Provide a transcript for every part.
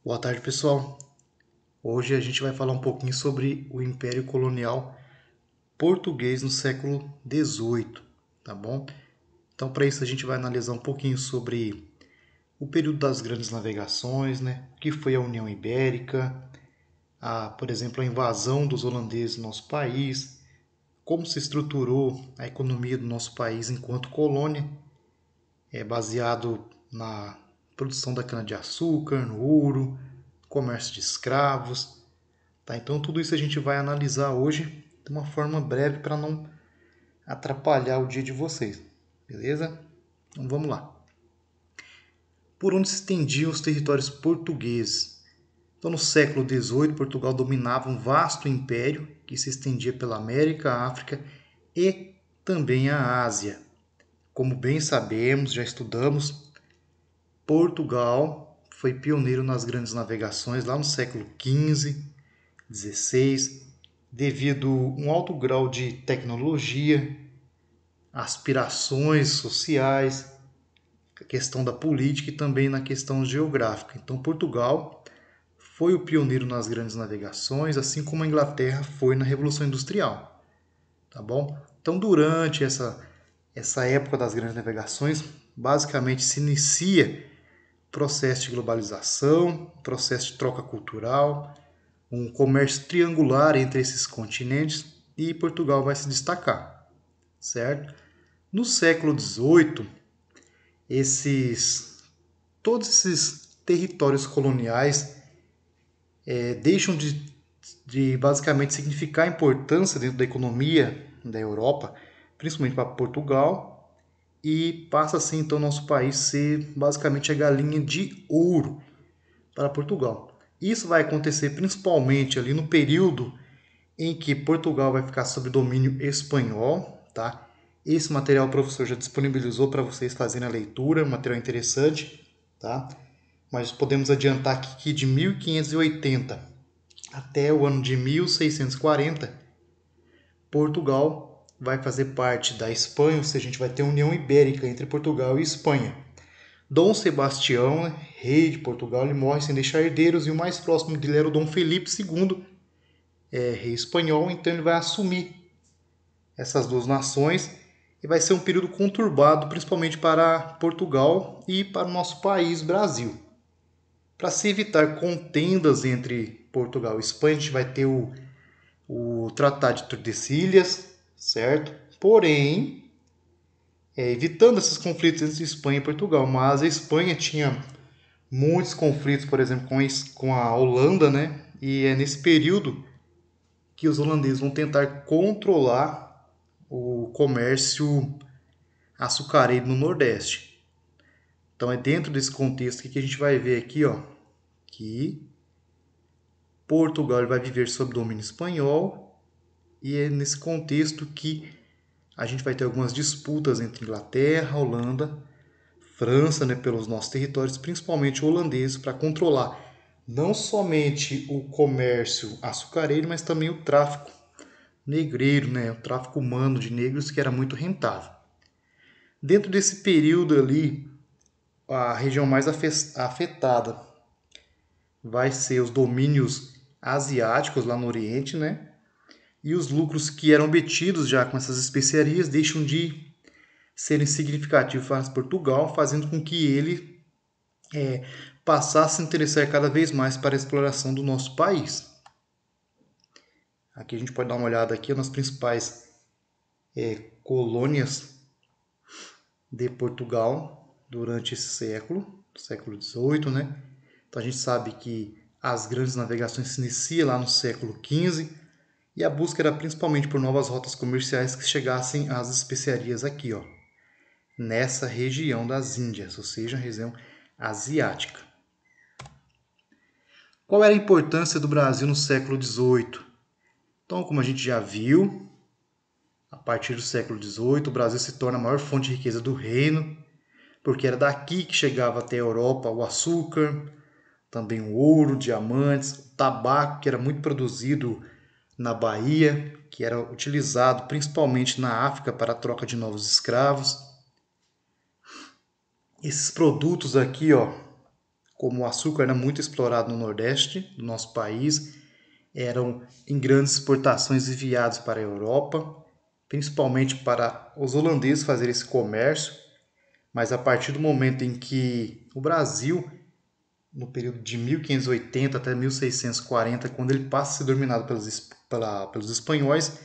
Boa tarde, pessoal. Hoje a gente vai falar um pouquinho sobre o Império Colonial Português no século XVIII, tá bom? Então, para isso a gente vai analisar um pouquinho sobre o período das grandes navegações, né? O que foi a União Ibérica, por exemplo, a invasão dos holandeses no nosso país, como se estruturou a economia do nosso país enquanto colônia, baseado na produção da cana-de-açúcar, no ouro, comércio de escravos. Tá? Então, tudo isso a gente vai analisar hoje de uma forma breve para não atrapalhar o dia de vocês, beleza? Então, vamos lá. Por onde se estendiam os territórios portugueses? Então, no século XVIII, Portugal dominava um vasto império que se estendia pela América, África e também a Ásia. Como bem sabemos, já estudamos, Portugal foi pioneiro nas grandes navegações lá no século XV, XVI, devido a um alto grau de tecnologia, aspirações sociais, a questão da política e também na questão geográfica. Então, Portugal foi o pioneiro nas grandes navegações, assim como a Inglaterra foi na Revolução Industrial, tá bom? Então, durante essa época das grandes navegações, basicamente se inicia o processo de globalização, processo de troca cultural, um comércio triangular entre esses continentes e Portugal vai se destacar, certo? No século XVIII, todos esses territórios coloniais deixam de basicamente significar importância dentro da economia da Europa, principalmente para Portugal, e passa assim então nosso país ser basicamente a galinha de ouro para Portugal. Isso vai acontecer principalmente ali no período em que Portugal vai ficar sob domínio espanhol, tá? Esse material o professor já disponibilizou para vocês fazerem a leitura, um material interessante, tá? Mas podemos adiantar aqui que de 1580 até o ano de 1640, Portugal vai fazer parte da Espanha, ou seja, a gente vai ter união ibérica entre Portugal e Espanha. Dom Sebastião, rei de Portugal, ele morre sem deixar herdeiros e o mais próximo dele era o Dom Felipe II, rei espanhol, então ele vai assumir essas duas nações e vai ser um período conturbado, principalmente para Portugal e para o nosso país, Brasil. Para se evitar contendas entre Portugal e Espanha, a gente vai ter o Tratado de Tordesilhas, certo? Porém, evitando esses conflitos entre Espanha e Portugal, mas a Espanha tinha muitos conflitos, por exemplo, com a Holanda, né? E é nesse período que os holandeses vão tentar controlar o comércio açucareiro no Nordeste. Então é dentro desse contexto que a gente vai ver aqui, ó, que Portugal vai viver sob domínio espanhol e é nesse contexto que a gente vai ter algumas disputas entre Inglaterra, Holanda, França, né, pelos nossos territórios, principalmente holandeses, para controlar não somente o comércio açucareiro, mas também o tráfico negreiro, né, o tráfico humano de negros, que era muito rentável. Dentro desse período ali, a região mais afetada vai ser os domínios asiáticos lá no Oriente, né? E os lucros que eram obtidos já com essas especiarias deixam de serem significativos para Portugal, fazendo com que ele passasse a se interessar cada vez mais para a exploração do nosso país. Aqui a gente pode dar uma olhada aqui nas principais colônias de Portugal durante esse século XVIII, né? Então a gente sabe que as grandes navegações se iniciam lá no século XV e a busca era principalmente por novas rotas comerciais que chegassem às especiarias aqui, ó, nessa região das Índias, ou seja, a região asiática. Qual era a importância do Brasil no século XVIII? Então, como a gente já viu, a partir do século XVIII, o Brasil se torna a maior fonte de riqueza do reino, porque era daqui que chegava até a Europa o açúcar, também o ouro, diamantes, o tabaco, que era muito produzido na Bahia, que era utilizado principalmente na África para a troca de novos escravos. Esses produtos aqui, ó, como o açúcar era muito explorado no Nordeste do nosso país, eram em grandes exportações enviados para a Europa, principalmente para os holandeses fazerem esse comércio, mas a partir do momento em que o Brasil, no período de 1580 até 1640, quando ele passa a ser dominado pelos espanhóis,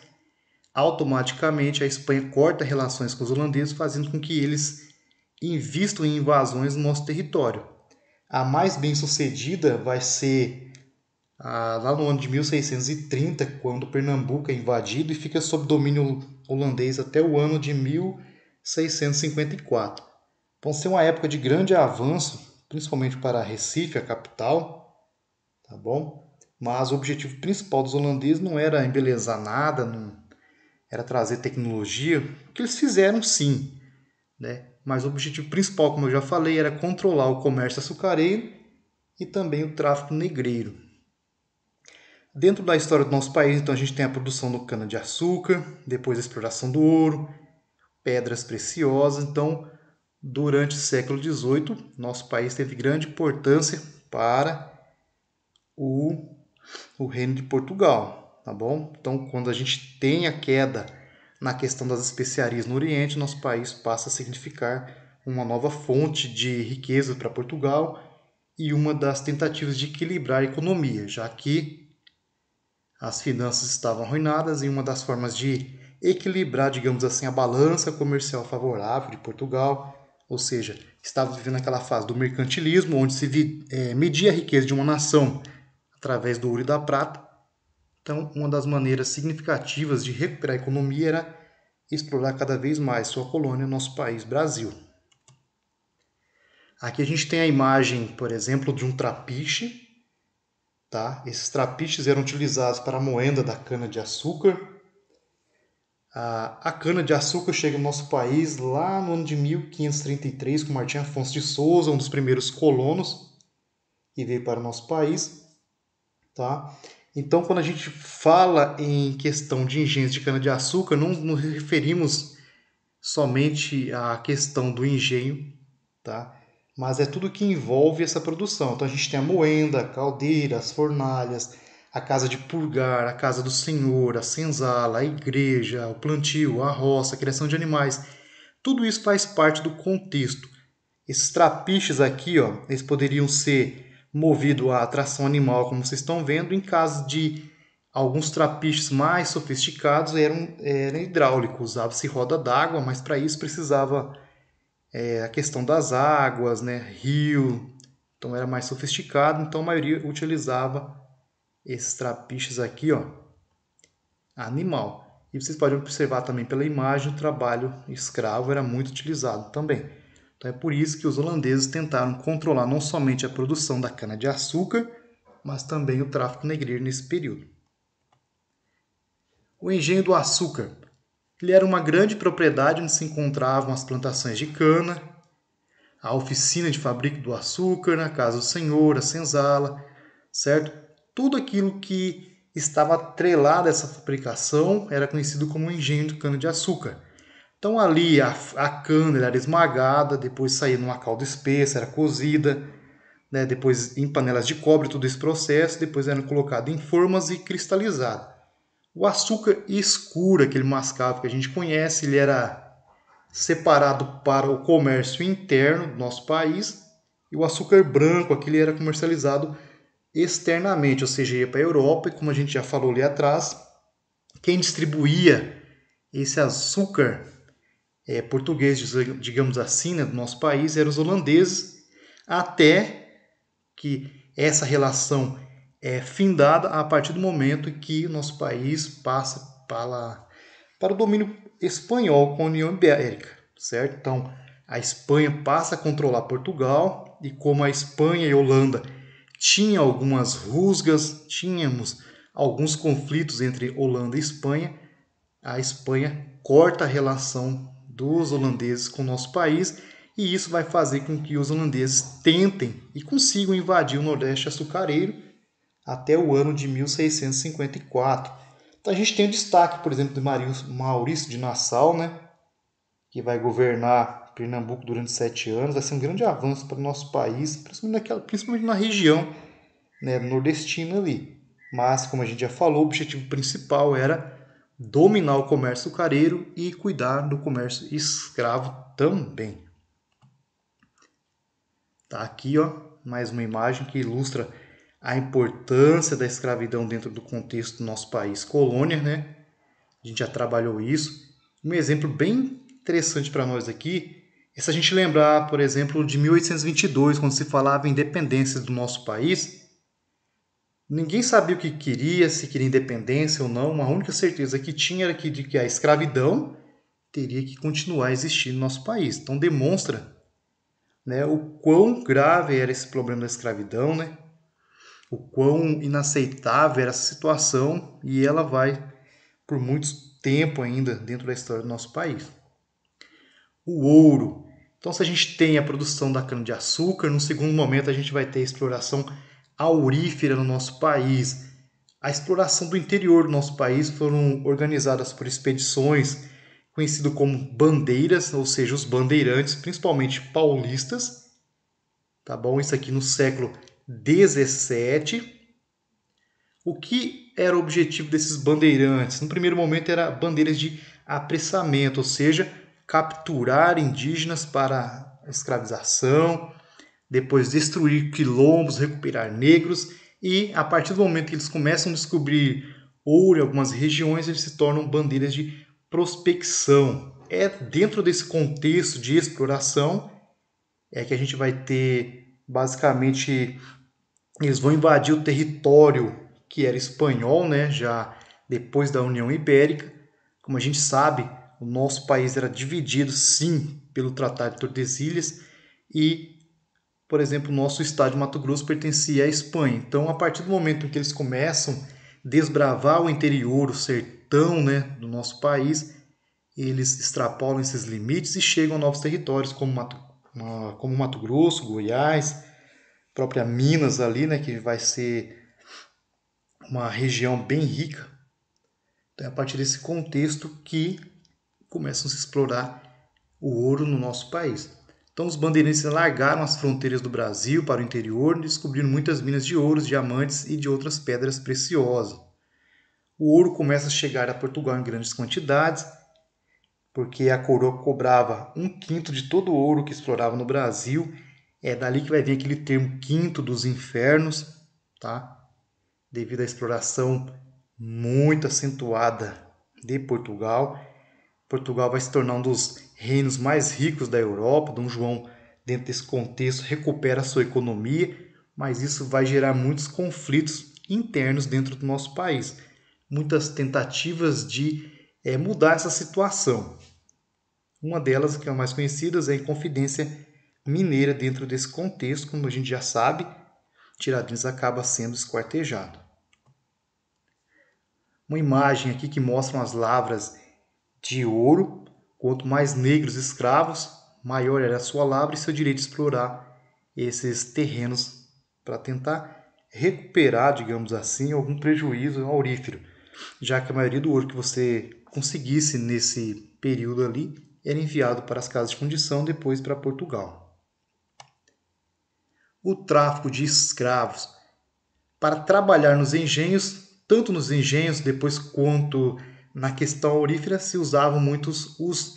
automaticamente a Espanha corta relações com os holandeses, fazendo com que eles invistam em invasões no nosso território. A mais bem sucedida vai ser lá no ano de 1630, quando Pernambuco é invadido e fica sob domínio holandês até o ano de 1654. Então, ser uma época de grande avanço, principalmente para Recife, a capital, tá bom? Mas o objetivo principal dos holandeses não era embelezar nada, não era trazer tecnologia, o que eles fizeram sim, né? Mas o objetivo principal, como eu já falei, era controlar o comércio açucareiro e também o tráfico negreiro. Dentro da história do nosso país, então, a gente tem a produção do cana-de-açúcar, depois a exploração do ouro, pedras preciosas. Então, durante o século XVIII, nosso país teve grande importância para o Reino de Portugal, tá bom? Então, quando a gente tem a queda na questão das especiarias no Oriente, nosso país passa a significar uma nova fonte de riqueza para Portugal e uma das tentativas de equilibrar a economia, já que as finanças estavam arruinadas e uma das formas de equilibrar, digamos assim, a balança comercial favorável de Portugal, ou seja, estava vivendo aquela fase do mercantilismo, onde se media a riqueza de uma nação através do ouro e da prata. Então, uma das maneiras significativas de recuperar a economia era explorar cada vez mais sua colônia, nosso país, Brasil. Aqui a gente tem a imagem, por exemplo, de um trapiche. Tá? Esses trapiches eram utilizados para a moenda da cana-de-açúcar. A cana-de-açúcar chega no nosso país lá no ano de 1533, com Martim Afonso de Souza, um dos primeiros colonos, que veio para o nosso país. Tá? Então, quando a gente fala em questão de engenhos de cana-de-açúcar, não nos referimos somente à questão do engenho, tá? Mas é tudo que envolve essa produção. Então, a gente tem a moenda, a caldeira, as fornalhas, a casa de purgar, a casa do senhor, a senzala, a igreja, o plantio, a roça, a criação de animais. Tudo isso faz parte do contexto. Esses trapiches aqui, ó, eles poderiam ser movidos à tração animal, como vocês estão vendo. Em caso de alguns trapiches mais sofisticados, eram hidráulicos, usava-se roda d'água, mas para isso precisava a questão das águas, né, rio, então era mais sofisticado, então a maioria utilizava esses trapiches aqui, ó, animal. E vocês podem observar também pela imagem, o trabalho escravo era muito utilizado também. Então é por isso que os holandeses tentaram controlar não somente a produção da cana-de-açúcar, mas também o tráfico negreiro nesse período. O engenho do açúcar. Ele era uma grande propriedade onde se encontravam as plantações de cana, a oficina de fabrico do açúcar, a casa do senhor, a senzala, certo? Tudo aquilo que estava atrelado a essa fabricação era conhecido como engenho de cana-de-açúcar. Então ali a cana era esmagada, depois saía numa calda espessa, era cozida, né? Depois em panelas de cobre, todo esse processo, depois era colocado em formas e cristalizado. O açúcar escuro, aquele mascavo que a gente conhece, ele era separado para o comércio interno do nosso país, e o açúcar branco, aquele era comercializado externamente, ou seja, ia para a Europa, e como a gente já falou ali atrás, quem distribuía esse açúcar português, digamos assim, né, do nosso país, eram os holandeses, até que essa relação é findada a partir do momento que o nosso país passa para o domínio espanhol com a União Ibérica, certo? Então, a Espanha passa a controlar Portugal e como a Espanha e a Holanda tinham algumas rusgas, tínhamos alguns conflitos entre Holanda e Espanha, a Espanha corta a relação dos holandeses com o nosso país e isso vai fazer com que os holandeses tentem e consigam invadir o Nordeste açucareiro até o ano de 1654. Então a gente tem o destaque, por exemplo, de Maurício de Nassau, né, que vai governar Pernambuco durante 7 anos, vai ser um grande avanço para o nosso país, principalmente na região, né, nordestina ali. Mas, como a gente já falou, o objetivo principal era dominar o comércio açucareiro e cuidar do comércio escravo também. Tá aqui, ó, mais uma imagem que ilustra a importância da escravidão dentro do contexto do nosso país, colônia, né? A gente já trabalhou isso. Um exemplo bem interessante para nós aqui é se a gente lembrar, por exemplo, de 1822, quando se falava em independência do nosso país. Ninguém sabia o que queria, se queria independência ou não. A única certeza que tinha era de que a escravidão teria que continuar a existir no nosso país. Então demonstra, né, o quão grave era esse problema da escravidão, né? O quão inaceitável era essa situação, e ela vai por muito tempo ainda dentro da história do nosso país. O ouro. Então, se a gente tem a produção da cana-de-açúcar, no segundo momento a gente vai ter a exploração aurífera no nosso país. A exploração do interior do nosso país foram organizadas por expedições conhecidas como bandeiras, ou seja, os bandeirantes, principalmente paulistas. Tá bom? Isso aqui no século 17. O que era o objetivo desses bandeirantes? No primeiro momento era bandeiras de apressamento, ou seja, capturar indígenas para a escravização, depois destruir quilombos, recuperar negros, e a partir do momento que eles começam a descobrir ouro em algumas regiões, eles se tornam bandeiras de prospecção. É dentro desse contexto de exploração que a gente vai ter, basicamente, eles vão invadir o território que era espanhol, né, já depois da União Ibérica. Como a gente sabe, o nosso país era dividido, sim, pelo Tratado de Tordesilhas, e, por exemplo, o nosso estado de Mato Grosso pertencia à Espanha. Então, a partir do momento em que eles começam a desbravar o interior, o sertão, né, do nosso país, eles extrapolam esses limites e chegam a novos territórios, como Mato Grosso, Goiás, própria Minas ali, né, que vai ser uma região bem rica. Então é a partir desse contexto que começam a se explorar o ouro no nosso país. Então os bandeirantes largaram as fronteiras do Brasil para o interior e descobriram muitas minas de ouro, diamantes e de outras pedras preciosas. O ouro começa a chegar a Portugal em grandes quantidades, porque a coroa cobrava 1/5 de todo o ouro que explorava no Brasil. É dali que vai vir aquele termo quinto dos infernos, tá? Devido à exploração muito acentuada de Portugal. Portugal vai se tornar um dos reinos mais ricos da Europa. Dom João, dentro desse contexto, recupera a sua economia, mas isso vai gerar muitos conflitos internos dentro do nosso país. Muitas tentativas de mudar essa situação. Uma delas, que é a mais conhecida, é a Inconfidência Mineira. Dentro desse contexto, como a gente já sabe, Tiradentes acaba sendo esquartejado. Uma imagem aqui que mostra as lavras de ouro. Quanto mais negros escravos, maior era a sua lavra e seu direito de explorar esses terrenos para tentar recuperar, digamos assim, algum prejuízo aurífero, já que a maioria do ouro que você conseguisse nesse período ali era enviado para as casas de fundição, depois para Portugal. O tráfico de escravos para trabalhar nos engenhos, tanto nos engenhos depois quanto na questão aurífera, se usavam muitos os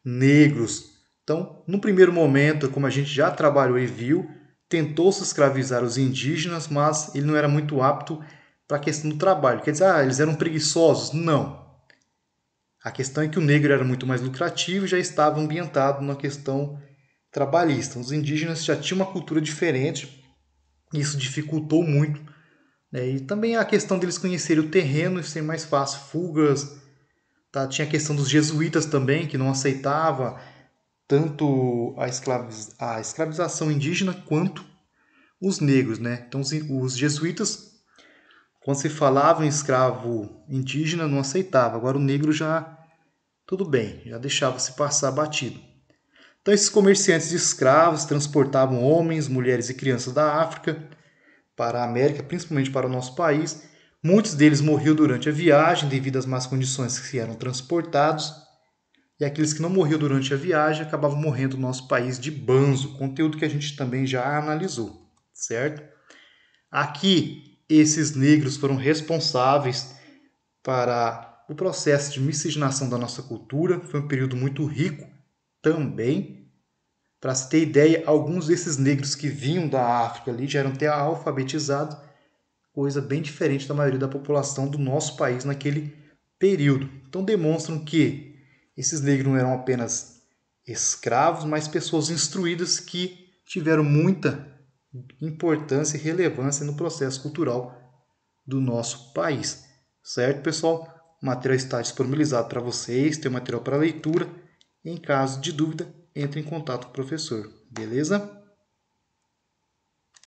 negros. Então, no primeiro momento, como a gente já trabalhou e viu, tentou-se escravizar os indígenas, mas ele não era muito apto para a questão do trabalho. Quer dizer, eles eram preguiçosos? Não. A questão é que o negro era muito mais lucrativo e já estava ambientado na questão trabalhista. Os indígenas já tinham uma cultura diferente, e isso dificultou muito. E também a questão deles conhecerem o terreno e ser mais fácil, fugas. Tá? Tinha a questão dos jesuítas também, que não aceitava tanto a escravização indígena quanto os negros. Né? Então os jesuítas, quando se falava em escravo indígena, não aceitava. Agora o negro já, tudo bem, já deixava se passar batido. Então esses comerciantes de escravos transportavam homens, mulheres e crianças da África para a América, principalmente para o nosso país. Muitos deles morriam durante a viagem devido às más condições que eram transportados. e aqueles que não morriam durante a viagem acabavam morrendo no nosso país de banzo, conteúdo que a gente também já analisou, certo? Aqui, esses negros foram responsáveis para o processo de miscigenação da nossa cultura, foi um período muito rico também. Para se ter ideia, alguns desses negros que vinham da África ali já eram até alfabetizados, coisa bem diferente da maioria da população do nosso país naquele período. Então demonstram que esses negros não eram apenas escravos, mas pessoas instruídas que tiveram muita importância e relevância no processo cultural do nosso país. Certo, pessoal? O material está disponibilizado para vocês, tem material para leitura. Em caso de dúvida, entre em contato com o professor. Beleza?